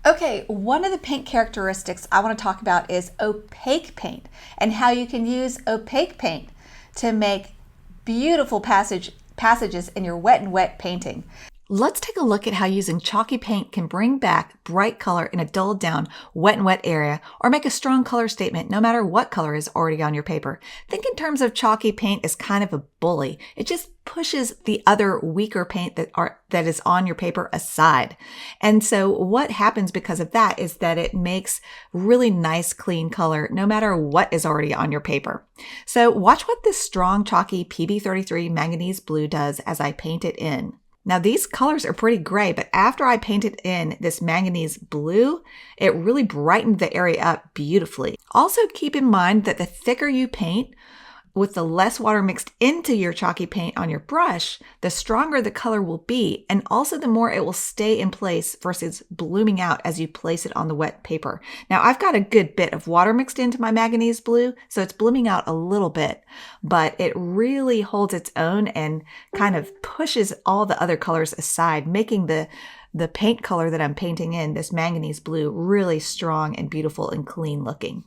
Okay, one of the paint characteristics I want to talk about is opaque paint and how you can use opaque paint to make beautiful passages in your wet and wet painting. Let's take a look at how using chalky paint can bring back bright color in a dulled down wet and wet area, or make a strong color statement no matter what color is already on your paper. Think in terms of chalky paint as kind of a bully. It just pushes the other weaker paint that is on your paper aside. And so what happens because of that is that it makes really nice clean color no matter what is already on your paper. So watch what this strong chalky PB33 manganese blue does as I paint it in. Now these colors are pretty gray, but after I painted in this manganese blue, it really brightened the area up beautifully. Also keep in mind that the thicker you paint, with the less water mixed into your chalky paint on your brush, the stronger the color will be, and also the more it will stay in place versus blooming out as you place it on the wet paper. Now I've got a good bit of water mixed into my manganese blue, so it's blooming out a little bit, but it really holds its own and kind of pushes all the other colors aside, making the paint color that I'm painting in, this manganese blue, really strong and beautiful and clean looking.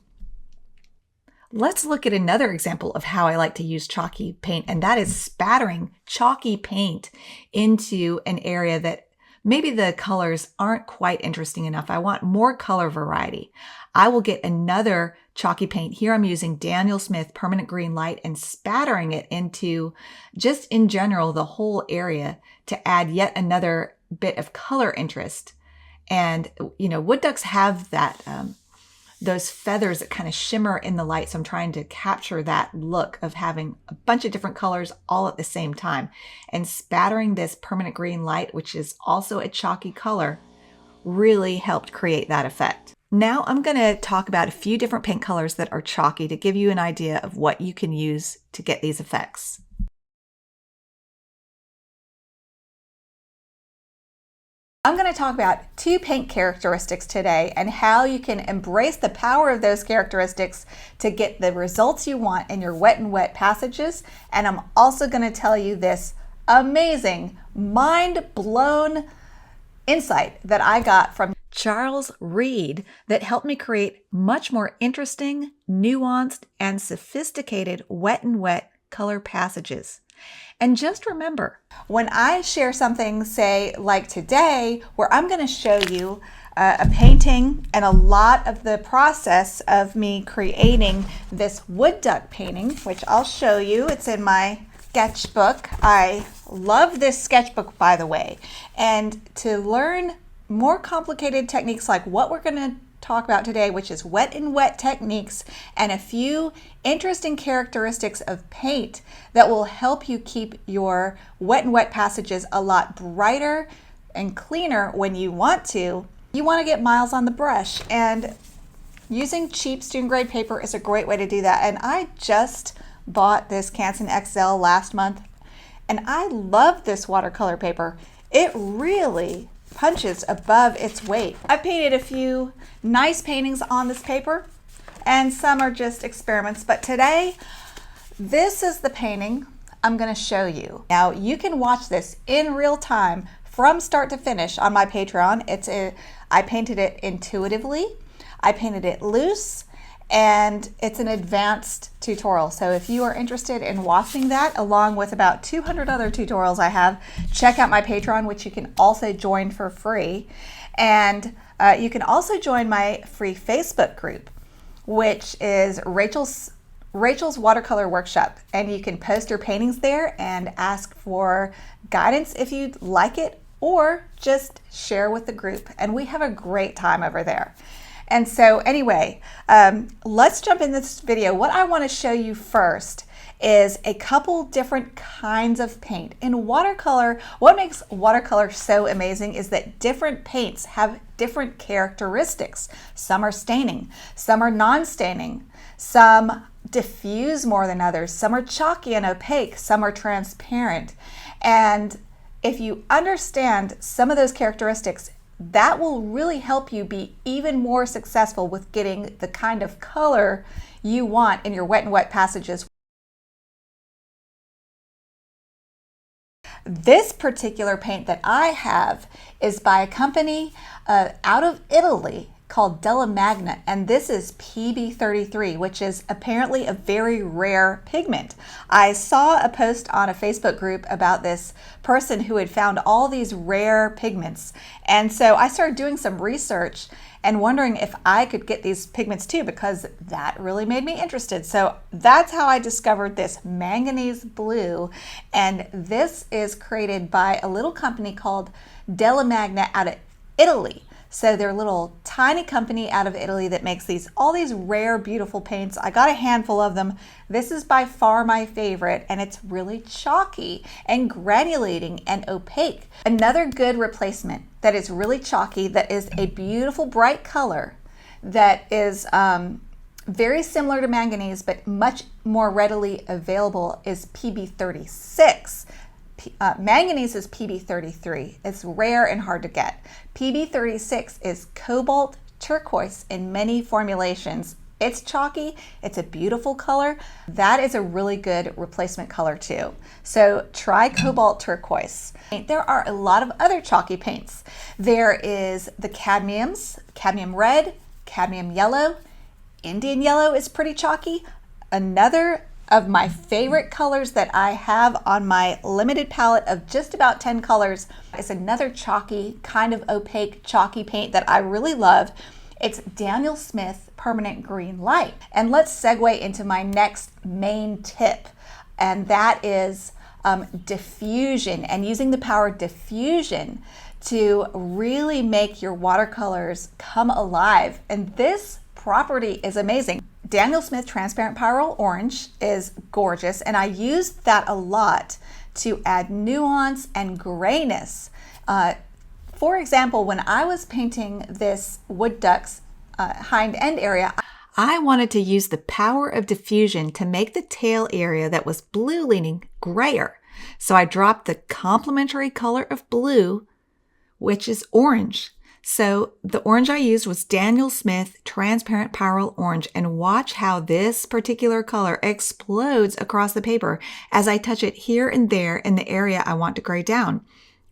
Let's look at another example of how I like to use chalky paint, and that is spattering chalky paint into an area that maybe the colors aren't quite interesting enough. I want more color variety. I will get another chalky paint. Here I'm using Daniel Smith Permanent Green Light and spattering it into, just in general, the whole area to add yet another bit of color interest. And, wood ducks have that, those feathers that kind of shimmer in the light. So I'm trying to capture that look of having a bunch of different colors all at the same time. And spattering this permanent green light, which is also a chalky color, really helped create that effect. Now I'm going to talk about a few different paint colors that are chalky to give you an idea of what you can use to get these effects. I'm going to talk about two paint characteristics today and how you can embrace the power of those characteristics to get the results you want in your wet and wet passages. And I'm also going to tell you this amazing, mind-blown insight that I got from Charles Reid that helped me create much more interesting, nuanced, and sophisticated wet and wet color passages. And just remember, when I share something, say like today, where I'm going to show you a painting and a lot of the process of me creating this wood duck painting, which I'll show you. It's in my sketchbook. I love this sketchbook, by the way. And to learn more complicated techniques like what we're going to talk about today, which is wet and wet techniques and a few interesting characteristics of paint that will help you keep your wet and wet passages a lot brighter and cleaner when you want to. You want to get miles on the brush, and using cheap student grade paper is a great way to do that. And I just bought this Canson XL last month, and I love this watercolor paper. It really punches above its weight. I've painted a few nice paintings on this paper, and some are just experiments, but today this is the painting I'm going to show you. Now you can watch this in real time from start to finish on my Patreon. I painted it intuitively, I painted it loose, and it's an advanced tutorial. So if you are interested in watching that, along with about 200 other tutorials I have, check out my Patreon, which you can also join for free. And you can also join my free Facebook group, which is Rachel's Watercolor Workshop. And you can post your paintings there and ask for guidance if you'd like it, or just share with the group. And we have a great time over there. And so anyway, let's jump in this video. What I want to show you first is a couple different kinds of paint. In watercolor, what makes watercolor so amazing is that different paints have different characteristics. Some are staining, some are non-staining, some diffuse more than others, some are chalky and opaque, some are transparent. And if you understand some of those characteristics, that will really help you be even more successful with getting the kind of color you want in your wet and wet passages. This particular paint that I have is by a company out of Italy called Della Magna, and this is PB33, which is apparently a very rare pigment. I saw a post on a Facebook group about this person who had found all these rare pigments, and so I started doing some research and wondering if I could get these pigments too, because that really made me interested. So that's how I discovered this manganese blue, and this is created by a little company called Della Magna out of Italy. So they're a little tiny company out of Italy that makes all these rare, beautiful paints. I got a handful of them. This is by far my favorite, and it's really chalky and granulating and opaque. Another good replacement that is really chalky, that is a beautiful bright color, that is very similar to manganese but much more readily available, is PB36. Manganese is PB33. It's rare and hard to get. PB36 is cobalt turquoise in many formulations. It's chalky. It's a beautiful color. That is a really good replacement color too. So try cobalt turquoise. There are a lot of other chalky paints. There is the cadmiums, cadmium red, cadmium yellow. Indian yellow is pretty chalky. Another of my favorite colors that I have on my limited palette of just about 10 colors is another chalky, kind of opaque chalky paint that I really love. It's Daniel Smith Permanent Green Light. And let's segue into my next main tip, and that is diffusion, and using the power of diffusion to really make your watercolors come alive. And this property is amazing. Daniel Smith Transparent Pyrrole Orange is gorgeous, and I used that a lot to add nuance and grayness. For example, when I was painting this wood duck's hind end area, I wanted to use the power of diffusion to make the tail area that was blue leaning grayer. So I dropped the complementary color of blue, which is orange. So the orange I used was Daniel Smith Transparent Pyrrole Orange, and watch how this particular color explodes across the paper as I touch it here and there in the area I want to gray down.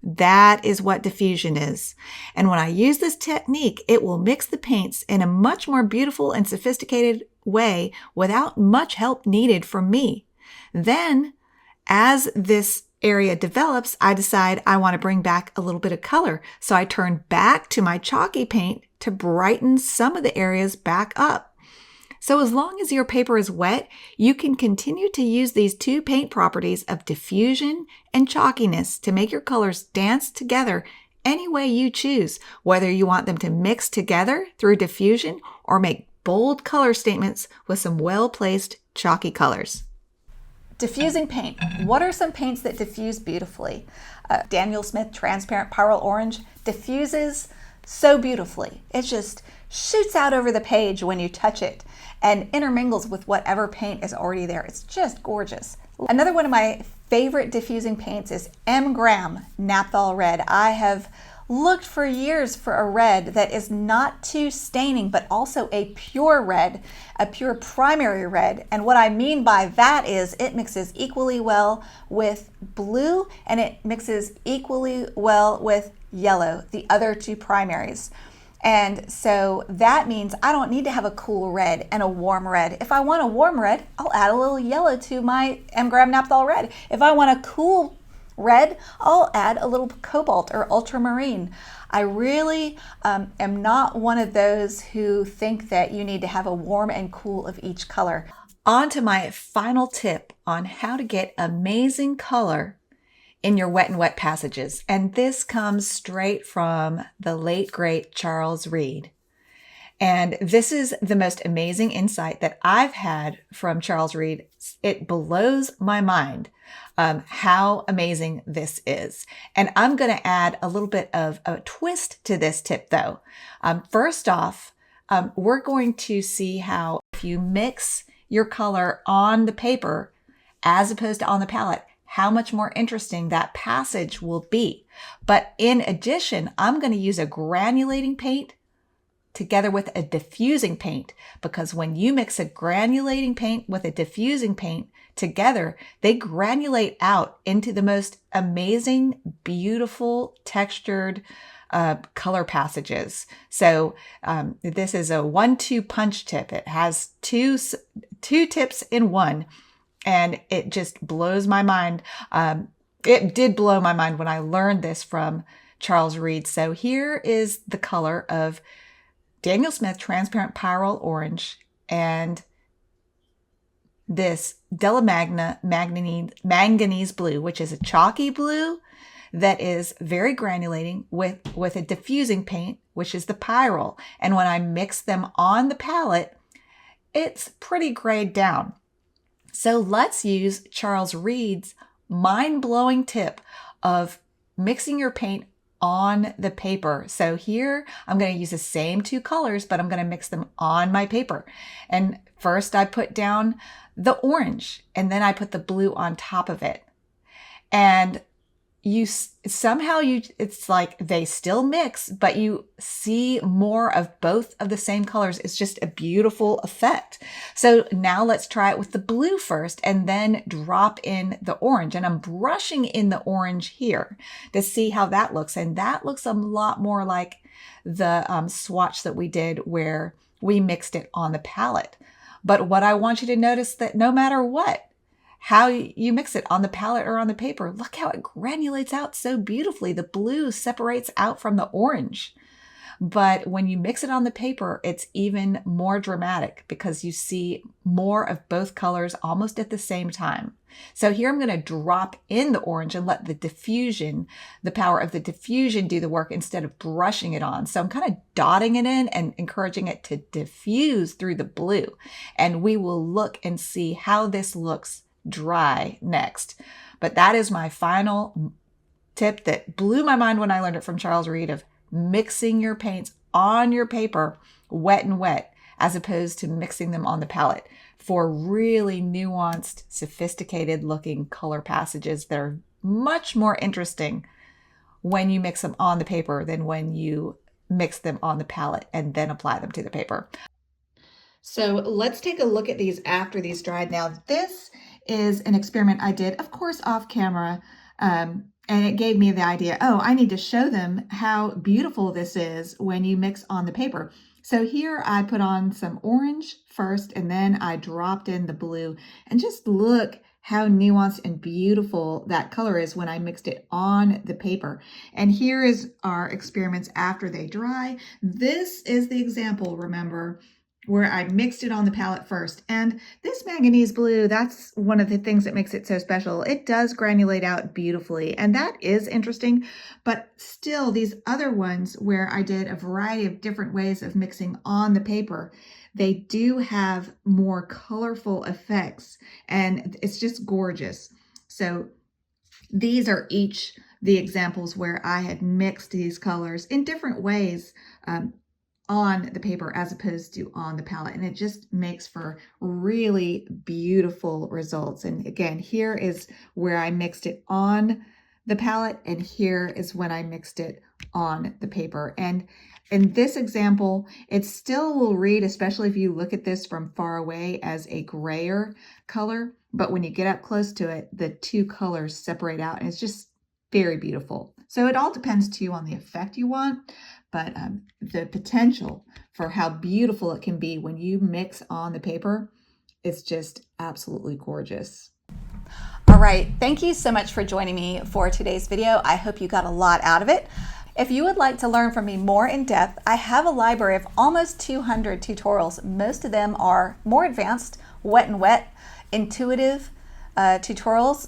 That is what diffusion is. And when I use this technique, it will mix the paints in a much more beautiful and sophisticated way without much help needed from me. Then, as this area develops, I decide I want to bring back a little bit of color. So I turn back to my chalky paint to brighten some of the areas back up. So as long as your paper is wet, you can continue to use these two paint properties of diffusion and chalkiness to make your colors dance together any way you choose, whether you want them to mix together through diffusion or make bold color statements with some well-placed chalky colors. Diffusing paint. What are some paints that diffuse beautifully? Daniel Smith Transparent Pyrrole Orange diffuses so beautifully. It just shoots out over the page when you touch it and intermingles with whatever paint is already there. It's just gorgeous. Another one of my favorite diffusing paints is M. Graham Naphthol Red. I have looked for years for a red that is not too staining, but also a pure red, a pure primary red. And what I mean by that is it mixes equally well with blue, and it mixes equally well with yellow, the other two primaries. And so that means I don't need to have a cool red and a warm red. If I want a warm red, I'll add a little yellow to my M. Graham Naphthol Red. If I want a cool red, I'll add a little cobalt or ultramarine. I really am not one of those who think that you need to have a warm and cool of each color. On to my final tip on how to get amazing color in your wet and wet passages. And this comes straight from the late, great Charles Reid. And this is the most amazing insight that I've had from Charles Reid. It blows my mind how amazing this is. And I'm going to add a little bit of a twist to this tip though. First off, we're going to see how if you mix your color on the paper as opposed to on the palette, how much more interesting that passage will be. But in addition, I'm going to use a granulating paint together with a diffusing paint, because when you mix a granulating paint with a diffusing paint together, they granulate out into the most amazing, beautiful, textured color passages. So this is a 1-2 punch tip. It has two tips in one, and it just blows my mind. It did blow my mind when I learned this from Charles Reid. So here is the color of Daniel Smith Transparent Pyrrole Orange and this Della Magna Manganese Blue, which is a chalky blue that is very granulating with a diffusing paint, which is the Pyrrole. And when I mix them on the palette, it's pretty grayed down. So let's use Charles Reid's mind-blowing tip of mixing your paint on the paper. So here I'm going to use the same two colors, but I'm going to mix them on my paper. And first I put down the orange, and then I put the blue on top of it. And it's like they still mix, but you see more of both of the same colors. It's just a beautiful effect. So now let's try it with the blue first and then drop in the orange. And I'm brushing in the orange here to see how that looks. And that looks a lot more like the swatch that we did where we mixed it on the palette. But what I want you to notice that no matter how you mix it on the palette or on the paper, look how it granulates out so beautifully. The blue separates out from the orange. But when you mix it on the paper, it's even more dramatic because you see more of both colors almost at the same time. So here I'm going to drop in the orange and let the power of the diffusion do the work instead of brushing it on. So I'm kind of dotting it in and encouraging it to diffuse through the blue. And we will look and see how this looks dry next. But that is my final tip that blew my mind when I learned it from Charles Reid, of mixing your paints on your paper wet and wet as opposed to mixing them on the palette for really nuanced, sophisticated looking color passages that are much more interesting when you mix them on the paper than when you mix them on the palette and then apply them to the paper. So let's take a look at these after these dried. Now this is an experiment I did, of course, off camera, and it gave me the idea, I need to show them how beautiful this is when you mix on the paper. So here I put on some orange first, and then I dropped in the blue, and just look how nuanced and beautiful that color is when I mixed it on the paper. And here is our experiments after they dry. This is the example, remember, where I mixed it on the palette first. And this manganese blue, that's one of the things that makes it so special. It does granulate out beautifully, and that is interesting. But still, these other ones where I did a variety of different ways of mixing on the paper, they do have more colorful effects, and it's just gorgeous. So these are each the examples where I had mixed these colors in different ways on the paper as opposed to on the palette, and it just makes for really beautiful results. And again, here is where I mixed it on the palette, and here is when I mixed it on the paper. And in this example, it still will read, especially if you look at this from far away, as a grayer color, but when you get up close to it, the two colors separate out, and it's just very beautiful. So it all depends too on the effect you want, but the potential for how beautiful it can be when you mix on the paper is just absolutely gorgeous. All right, thank you so much for joining me for today's video. I hope you got a lot out of it. If you would like to learn from me more in depth, I have a library of almost 200 tutorials. Most of them are more advanced, wet and wet, intuitive tutorials,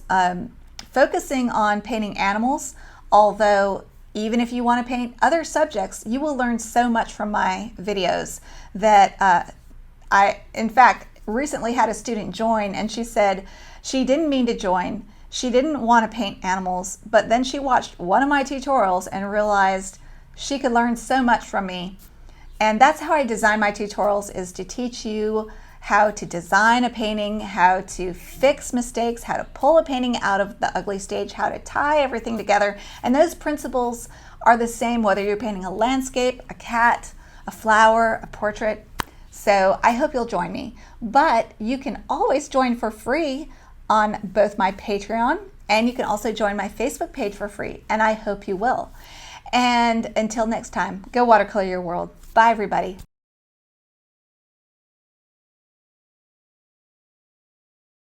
focusing on painting animals, although even if you want to paint other subjects, you will learn so much from my videos that I, in fact, recently had a student join, and she said she didn't mean to join. She didn't want to paint animals, but then she watched one of my tutorials and realized she could learn so much from me. And that's how I design my tutorials, is to teach you how to design a painting, how to fix mistakes, how to pull a painting out of the ugly stage, how to tie everything together. And those principles are the same whether you're painting a landscape, a cat, a flower, a portrait. So I hope you'll join me. But you can always join for free on both my Patreon, and you can also join my Facebook page for free, and I hope you will. And until next time, go watercolor your world. Bye, everybody.